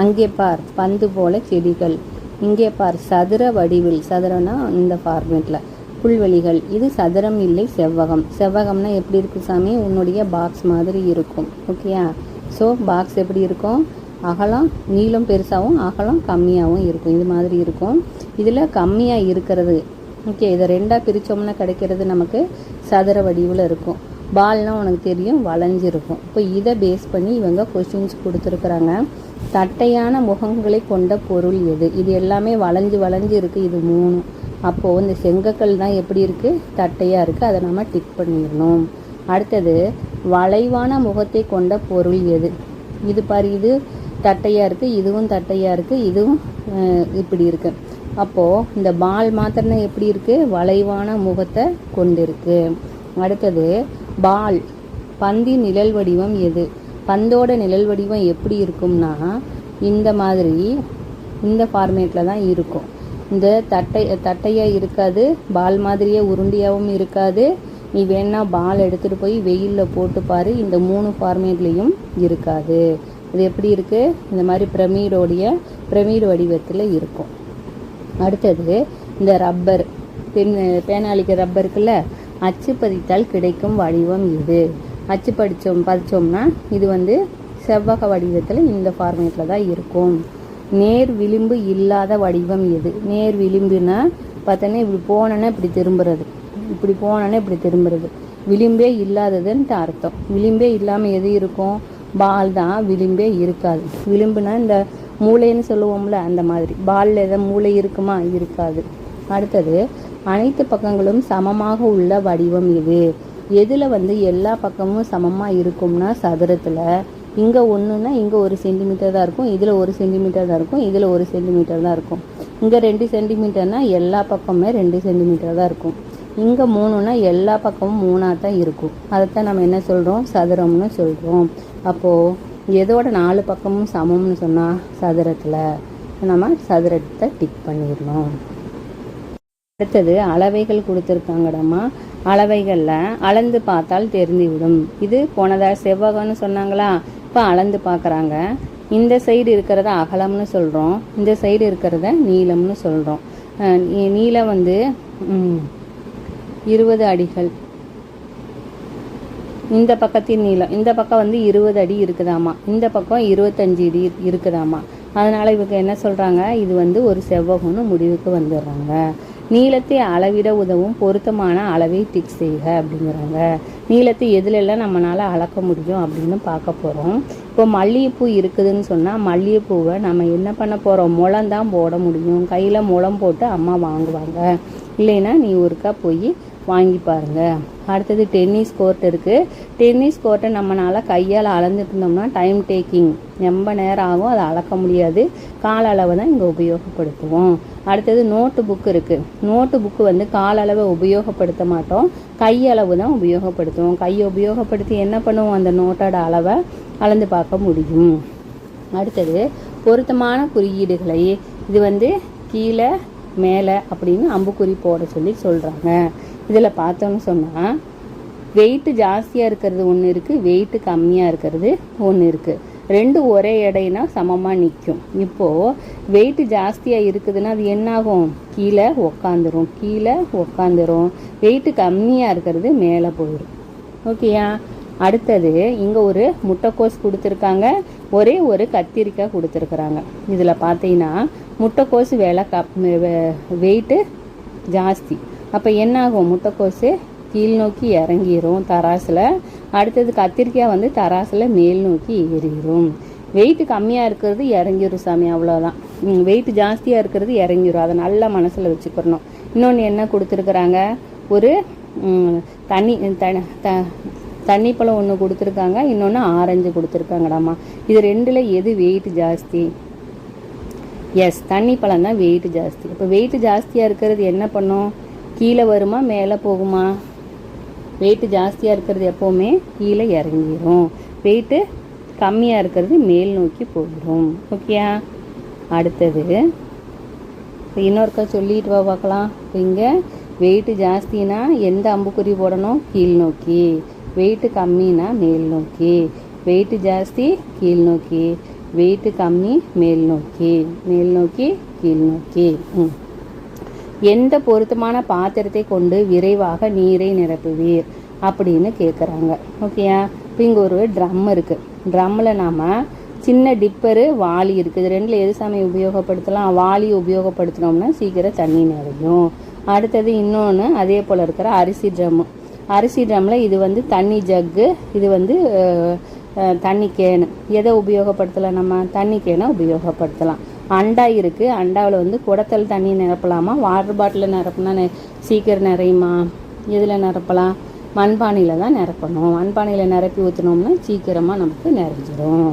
அங்கே பார் பந்து போல செடிகள். இங்கே பார் சதுர வடிவில், சதுரம்னா இந்த ஃபார்மேட்டில், புல்வெளிகள். இது சதுரம் இல்லை செவ்வகம். செவ்வகம்னா எப்படி இருக்கும் சாமி? உன்னுடைய பாக்ஸ் மாதிரி இருக்கும். ஓகேயா? ஸோ பாக்ஸ் எப்படி இருக்கும்? அகலம் நீளம் பெருசாகவும் அகலம் கம்மியாகவும் இருக்கும். இது மாதிரி இருக்கும். இதில் கம்மியாக இருக்கிறது, ஓகே, இதை ரெண்டாக பிரித்தோம்னா கிடைக்கிறது நமக்கு சதுர வடிவில் இருக்கும். பால்னால் உனக்கு தெரியும், வளைஞ்சிருக்கும். இப்போ இதை பேஸ் பண்ணி இவங்க கொஸ்டின்ஸ் கொடுத்துருக்குறாங்க. தட்டையான முகங்களை கொண்ட பொருள் எது? இது எல்லாமே வளைஞ்சு வளைஞ்சு இருக்குது, இது 3. அப்போது இந்த செங்கக்கல் தான் எப்படி இருக்குது? தட்டையாக இருக்குது. அதை நம்ம டிக் பண்ணிடணும். அடுத்தது வளைவான முகத்தை கொண்ட பொருள் எது? இது பாரு, இது தட்டையாக இருக்குது, இதுவும் தட்டையாக இருக்குது, இதுவும் இப்படி இருக்குது. அப்போது இந்த பால் மாத்திரம்னா எப்படி இருக்குது? வளைவான முகத்தை கொண்டிருக்கு. அடுத்தது பால், பந்தின் நிழல் வடிவம் எது? பந்தோட நிழல் வடிவம் எப்படி இருக்கும்னா இந்த மாதிரி, இந்த ஃபார்மேட்டில் தான் இருக்கும். இந்த தட்டையாக இருக்காது, பால் மாதிரியே உருண்டியாகவும் இருக்காது. நீ வேணா பால் எடுத்துகிட்டு போய் வெயிலில் போட்டு பாரு, இந்த 3 ஃபார்மேட்லேயும் இருக்காது. இது எப்படி இருக்குது? இந்த மாதிரி பிரமிடு வடிவத்தில் இருக்கும். அடுத்தது இந்த ரப்பர், பேனாளிக்கு ரப்பர் இருக்குல்ல, அச்சு பதித்தால் கிடைக்கும் வடிவம் எது? அச்சு பதிச்சோம்னா இது செவ்வக வடிவத்தில் இந்த ஃபார்மேட்டில் தான் இருக்கும். நேர் விளிம்பு இல்லாத வடிவம் எது? நேர் விளிம்புனா பார்த்தோன்னா இப்படி போனோன்னா இப்படி திரும்புறது, இப்படி போனோன்னா இப்படி திரும்புறது. விளிம்பே இல்லாததுன்ட்டு அர்த்தம். விளிம்பே இல்லாமல் எது இருக்கும்? பால் தான். விளிம்பே இருக்காது. விளிம்புனா இந்த மூளைன்னு சொல்லுவோம்ல, அந்த மாதிரி. பாலில் எதாவது மூளை இருக்குமா? இருக்காது. அடுத்தது அனைத்து பக்கங்களும் சமமாக உள்ள வடிவம் எது? எதில் எல்லா பக்கமும் சமமாக இருக்கும்னா சதுரத்தில். இங்கே ஒன்றுனா இங்கே 1 சென்டிமீட்டர் தான் இருக்கும், இதில் 1 சென்டிமீட்டர் தான் இருக்கும், இதில் 1 சென்டிமீட்டர் தான் இருக்கும். இங்கே 2 சென்டிமீட்டர்னா எல்லா பக்கமுமே 2 சென்டிமீட்டர் தான் இருக்கும். இங்கே 3னா எல்லா பக்கமும் 3ஆக தான் இருக்கும். அதைத்தான் நம்ம என்ன சொல்கிறோம்? சதுரம்னு சொல்கிறோம். அப்போது எதோட 4 பக்கமும் சமம்னு சொன்னால் சதுரத்தில். நம்ம சதுரத்தை டிக் பண்ணிடணும். அடுத்தது அளவைகள் கொடுத்துருக்காங்கடாம்மா. அளவைகளில் அளந்து பார்த்தால் தெரிந்துவிடும். இது போனதா செவ்வகம்னு சொன்னாங்களா, இப்போ அளந்து பார்க்குறாங்க. இந்த சைடு இருக்கிறத அகலம்னு சொல்கிறோம், இந்த சைடு இருக்கிறத நீளம்னு சொல்கிறோம். நீளம் 20 அடிகள். இந்த பக்கத்தின் நீளம், இந்த பக்கம் 20 அடி இருக்குதாமா, இந்த பக்கம் 25 அடி இருக்குதாமா. அதனால் இவங்க என்ன சொல்கிறாங்க? இது ஒரு செவ்வகம்னு முடிவுக்கு வந்துடுறாங்க. நீளத்தை அளவிட உதவும் பொருத்தமான அளவை டிக் செய்க அப்படிங்கிறாங்க. நீளத்தை எதுலெல்லாம் நம்மளால் அளக்க முடியும் அப்படின்னு பார்க்க போகிறோம். இப்போ மல்லிகைப்பூ இருக்குதுன்னு சொன்னால் மல்லிகைப்பூவை நம்ம என்ன பண்ண போகிறோம்? முளம் தான் போட முடியும். கையில் முளம் போட்டு அம்மா வாங்குவாங்க. இல்லைன்னா நீ ஒருக்கா போய் வாங்கி பாருங்கள். அடுத்தது டென்னிஸ் கோர்ட் இருக்குது. டென்னிஸ் கோர்ட்டை நம்மளால் கையால் அளந்துட்டு இருந்தோம்னா டைம் டேக்கிங், ரொம்ப நேரம் ஆகும், அதை அளக்க முடியாது. கால அளவை தான் இங்கே உபயோகப்படுத்துவோம். அடுத்தது நோட்டு புக்கு இருக்குது. நோட்டு புக்கு கால அளவை உபயோகப்படுத்த மாட்டோம், கையளவு தான் உபயோகப்படுத்துவோம். கையை உபயோகப்படுத்தி என்ன பண்ணுவோம்? அந்த நோட்டோட அளவை அளந்து பார்க்க முடியும். அடுத்தது பொருத்தமான குறியீடுகளை, இது கீழே மேலே அப்படின்னு அம்புக்குறி போட சொல்கிறாங்க. இதில் பார்த்தோன்னு சொன்னால் வெயிட்டு ஜாஸ்தியாக இருக்கிறது ஒன்று இருக்குது, வெயிட்டு கம்மியாக இருக்கிறது ஒன்று இருக்குது. 2 ஒரே எடைனா சமமாக நிற்கும். இப்போது வெயிட்டு ஜாஸ்தியாக இருக்குதுன்னா அது என்னாகும்? கீழே உக்காந்துரும். வெயிட்டு கம்மியாக இருக்கிறது மேலே போயிடும். ஓகேயா? அடுத்தது இங்கே ஒரு முட்டைக்கோஸ் கொடுத்துருக்காங்க, ஒரே ஒரு கத்திரிக்காய் கொடுத்துருக்குறாங்க. இதில் பார்த்தீங்கன்னா முட்டைக்கோஸ் வெயிட்டு ஜாஸ்தி. அப்போ என்னாகும்? முட்டைக்கோசு கீழ் நோக்கி இறங்கிரும் தராசில். அடுத்தது கத்திரிக்காய் தராசில் மேல் நோக்கி ஏறிடும். வெயிட்டு கம்மியாக இருக்கிறது இறங்கிடும் சாமி, அவ்வளோதான். வெயிட்டு ஜாஸ்தியாக இருக்கிறது இறங்கிடும். அதை நல்லா மனசில் வச்சுக்கிறணும். இன்னொன்று என்ன கொடுத்துருக்குறாங்க? ஒரு தண்ணி பழம் ஒன்று கொடுத்துருக்காங்க, இன்னொன்று ஆரஞ்சு கொடுத்துருக்காங்கடாம்மா. இது 2ல் எது வெயிட் ஜாஸ்தி? எஸ், தண்ணி பழம் தான் வெயிட் ஜாஸ்தி. இப்போ வெயிட் ஜாஸ்தியாக இருக்கிறது என்ன பண்ணும்? கீழே வருமா மேலே போகுமா? வெயிட்டு ஜாஸ்தியாக இருக்கிறது எப்போவுமே கீழே இறங்கிடும். வெயிட்டு கம்மியாக இருக்கிறது மேல் நோக்கி போயிடும். ஓகேயா? அடுத்தது இன்னொருக்கா சொல்லிட்டு பார்க்கலாம். இங்கே வெயிட்டு ஜாஸ்தினா எந்த அம்புக்குறி போடணும்? கீழ் நோக்கி. வெயிட்டு கம்மினா மேல் நோக்கி. வெயிட்டு ஜாஸ்தி கீழ் நோக்கி, வெயிட்டு கம்மி மேல் நோக்கி, மேல் நோக்கி கீழ் நோக்கி. எந்த பொருத்தமான பாத்திரத்தை கொண்டு விரைவாக நீரை நிரப்புவீர் அப்படின்னு கேட்குறாங்க. ஓகேயா? இப்போ இங்கே ஒரு ட்ரம் இருக்குது. ட்ரம்மில் நாம் சின்ன டிப்பரு, வாளி இருக்குது. இது ரெண்டில் எது சாமி உபயோகப்படுத்தலாம்? வாளி உபயோகப்படுத்தினோம்னா சீக்கிரம் தண்ணி நிறையும். அடுத்தது இன்னொன்று அதே போல் இருக்கிற அரிசி ட்ரம்மு. அரிசி ட்ரம்மில் இது வந்து தண்ணி ஜக்கு, இது வந்து தண்ணி கேனு. எதை உபயோகப்படுத்தலாம்? நம்ம தண்ணி கேனை உபயோகப்படுத்தலாம். அண்டா இருக்குது. அண்டாவில் வந்து குடத்தல் தண்ணி நிரப்பலாமா? வாட்டர் பாட்டிலில் நிரப்புனா சீக்கிரம் நிறையுமா? எதில் நிரப்பலாம்? மண்பானையில் தான் நிரப்பணும். மண்பானையில் நிரப்பி ஊற்றினோம்னா சீக்கிரமாக நமக்கு நிறைஞ்சிரும்.